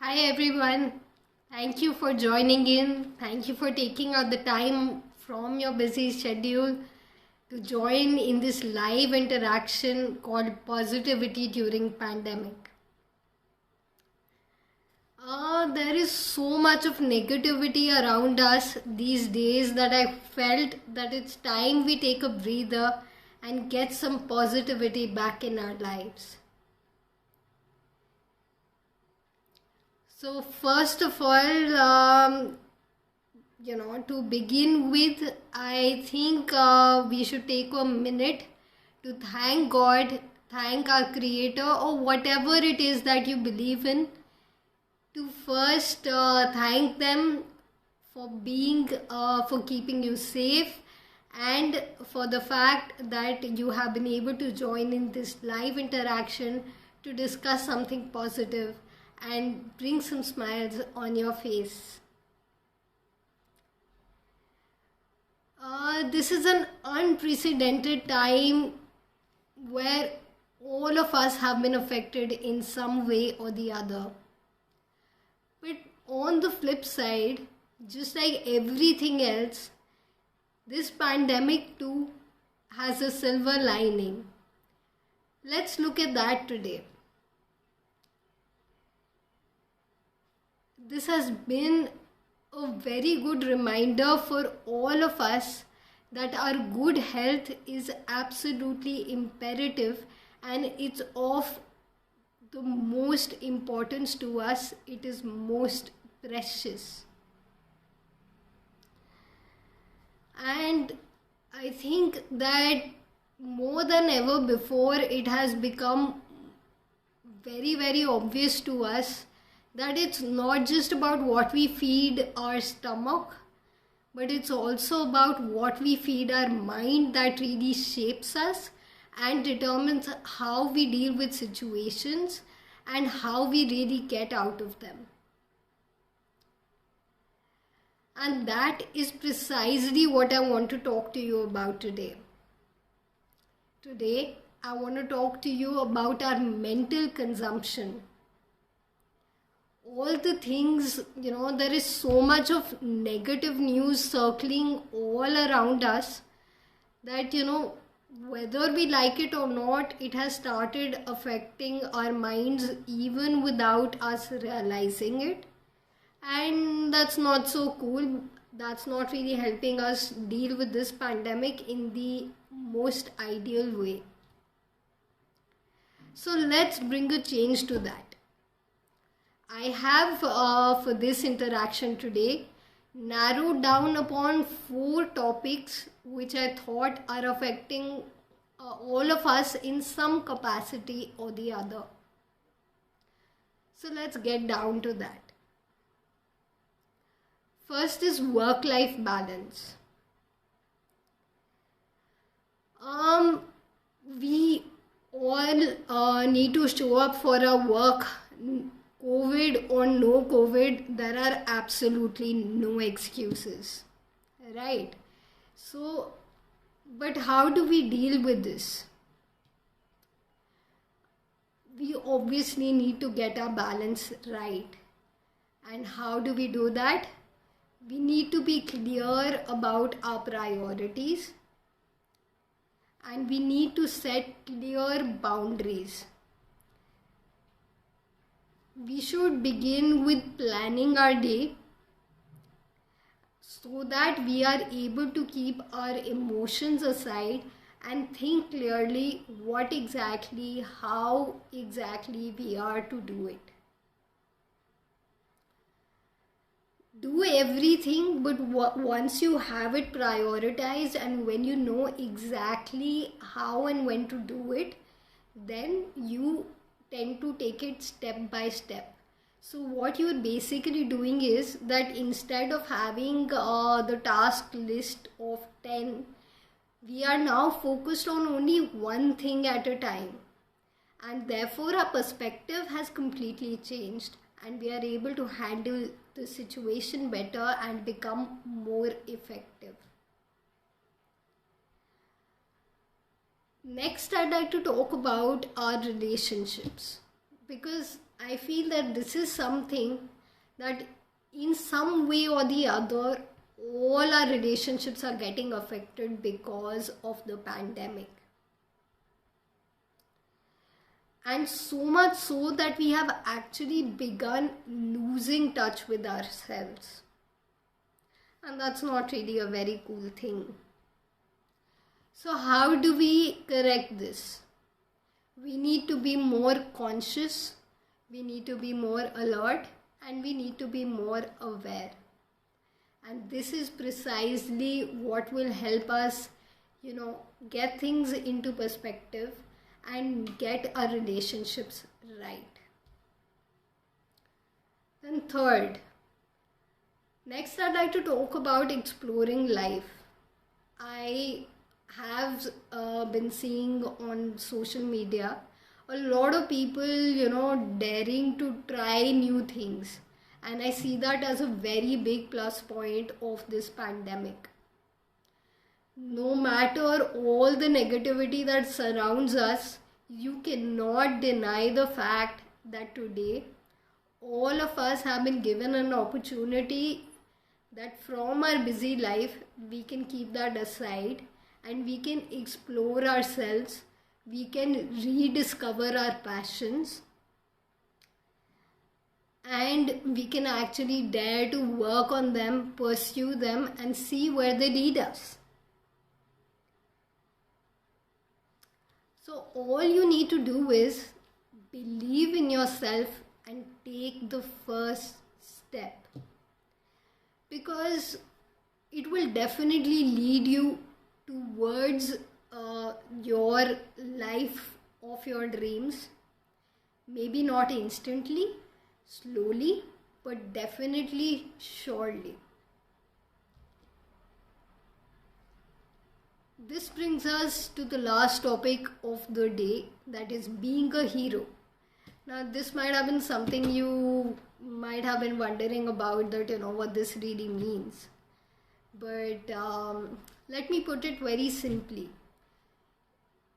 Hi everyone. Thank you for joining in. Thank you for taking out the time from your busy schedule to join in this live interaction called Positivity During Pandemic. There is so much of negativity around us these days that I felt that it's time we take a breather and get some positivity back in our lives. So first of all, to begin with, I think we should take a minute to thank God, thank our Creator, or whatever it is that you believe in. To first thank them for keeping you safe, and for the fact that you have been able to join in this live interaction to discuss something positive and bring some smiles on your face. This is an unprecedented time where all of us have been affected in some way or the other. But on the flip side, just like everything else, this pandemic too has a silver lining. Let's look at that today. This has been a very good reminder for all of us that our good health is absolutely imperative and it's of the most importance to us. It is most precious. And I think that more than ever before, it has become very, very obvious to us that it's not just about what we feed our stomach, but it's also about what we feed our mind that really shapes us and determines how we deal with situations and how we really get out of them. And that is precisely what I want to talk to you about today. Today, I want to talk to you about our mental consumption. All the things, there is so much of negative news circling all around us that, whether we like it or not, it has started affecting our minds even without us realizing it. And that's not so cool. That's not really helping us deal with this pandemic in the most ideal way. So let's bring a change to that. I have, for this interaction today, narrowed down upon 4 topics which I thought are affecting all of us in some capacity or the other. So let's get down to that. First is work-life balance. We all need to show up for our work. COVID or no COVID, there are absolutely no excuses, right? So, but how do we deal with this? We obviously need to get our balance right. And how do we do that? We need to be clear about our priorities, and we need to set clear boundaries. We should begin with planning our day so that we are able to keep our emotions aside and think clearly how exactly we are to do it. Do everything, but once you have it prioritized and when you know exactly how and when to do it, then you tend to take it step by step. So what you're basically doing is that instead of having the task list of 10, we are now focused on only one thing at a time. And therefore our perspective has completely changed and we are able to handle the situation better and become more effective. Next, I'd like to talk about our relationships. because I feel that this is something that in some way or the other, all our relationships are getting affected because of the pandemic. And so much so that we have actually begun losing touch with ourselves. And that's not really a very cool thing. So how do we correct this? We need to be more conscious, we need to be more alert, and we need to be more aware. And this is precisely what will help us, get things into perspective and get our relationships right. Then third, next I'd like to talk about exploring life. I have been seeing on social media a lot of people, daring to try new things. And I see that as a very big plus point of this pandemic. No matter all the negativity that surrounds us, you cannot deny the fact that today all of us have been given an opportunity that from our busy life we can keep that aside and we can explore ourselves, we can rediscover our passions, and we can actually dare to work on them, pursue them, and see where they lead us. So all you need to do is believe in yourself and take the first step, because it will definitely lead you towards your life of your dreams. Maybe not instantly, slowly, but definitely surely. This brings us to the last topic of the day, that is being a hero. Now this might have been something you might have been wondering about, that what this really means. But let me put it very simply.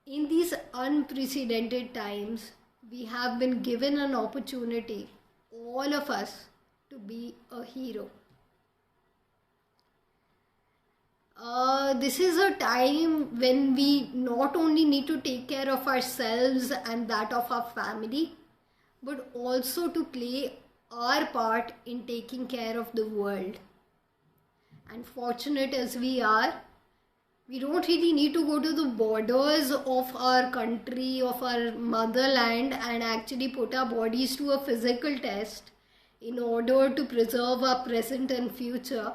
In these unprecedented times, we have been given an opportunity, all of us, to be a hero. This is a time when we not only need to take care of ourselves and that of our family, but also to play our part in taking care of the world. And fortunate as we are, we don't really need to go to the borders of our country, of our motherland, and actually put our bodies to a physical test in order to preserve our present and future.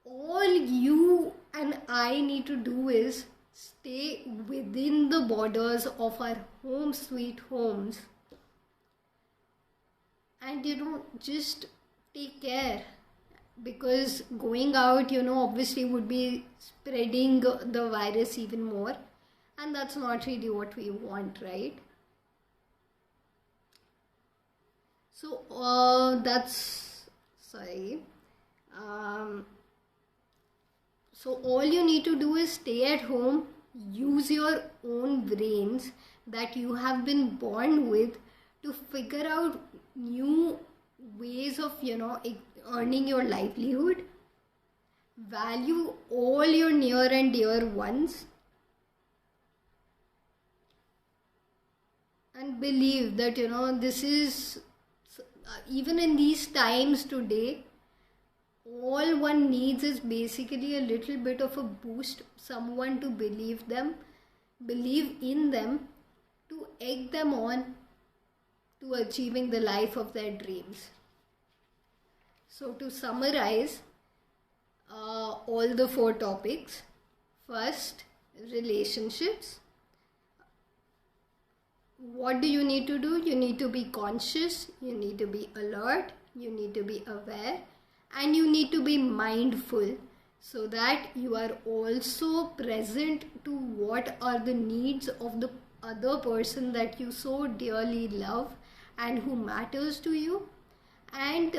All you and I need to do is stay within the borders of our home sweet homes and just take care, because going out obviously would be spreading the virus even more, and that's not really what we want, right? So so all you need to do is stay at home, use your own brains that you have been born with to figure out new ways of earning your livelihood. Value all your near and dear ones, and believe that this is even in these times today, all one needs is basically a little bit of a boost, someone to believe in them, to egg them on to achieving the life of their dreams. So to summarize all the 4 topics: first, relationships. What do you need to do? You need to be conscious, you need to be alert, you need to be aware, and you need to be mindful, so that you are also present to what are the needs of the other person that you so dearly love and who matters to you, and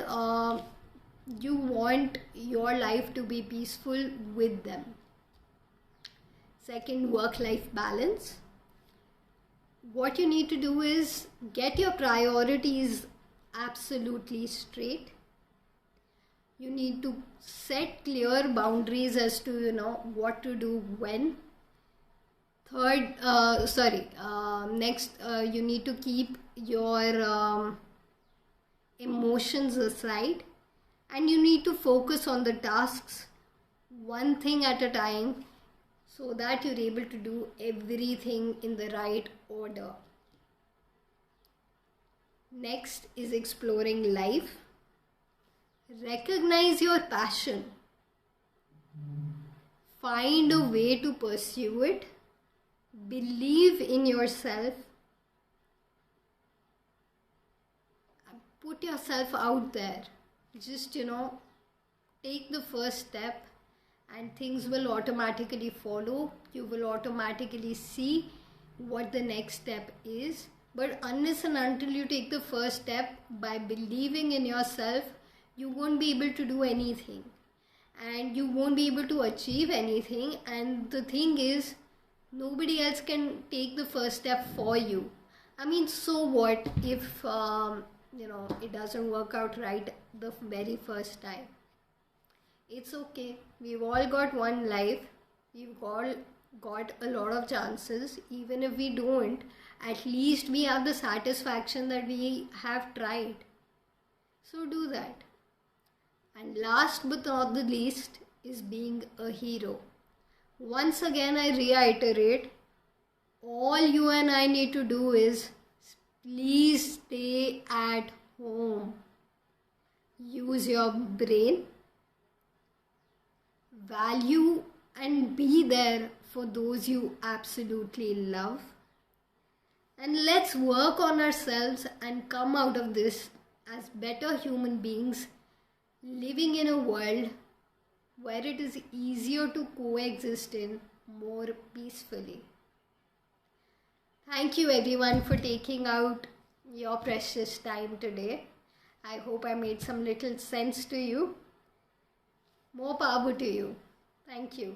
you want your life to be peaceful with them. Second, work-life balance. what you need to do is get your priorities absolutely straight. You need to set clear boundaries as to, what to do when. Next, you need to keep your emotions aside, and you need to focus on the tasks one thing at a time, so that you're able to do everything in the right order. Next is exploring life. Recognize your passion. Find a way to pursue it. Believe in yourself. Put yourself out there. Just, take the first step and things will automatically follow. You will automatically see what the next step is. But unless and until you take the first step by believing in yourself, you won't be able to do anything. And you won't be able to achieve anything. And the thing is, nobody else can take the first step for you. I mean, so what if, it doesn't work out right the very first time? It's okay. We've all got one life. We've all got a lot of chances. Even if we don't, at least we have the satisfaction that we have tried. So do that. And last but not the least is being a hero. Once again, I reiterate, all you and I need to do is please stay at home. Use your brain. Value and be there for those you absolutely love. And let's work on ourselves and come out of this as better human beings, living in a world where it is easier to coexist in more peacefully. Thank you everyone for taking out your precious time today. I hope I made some little sense to you. More power to you. Thank you.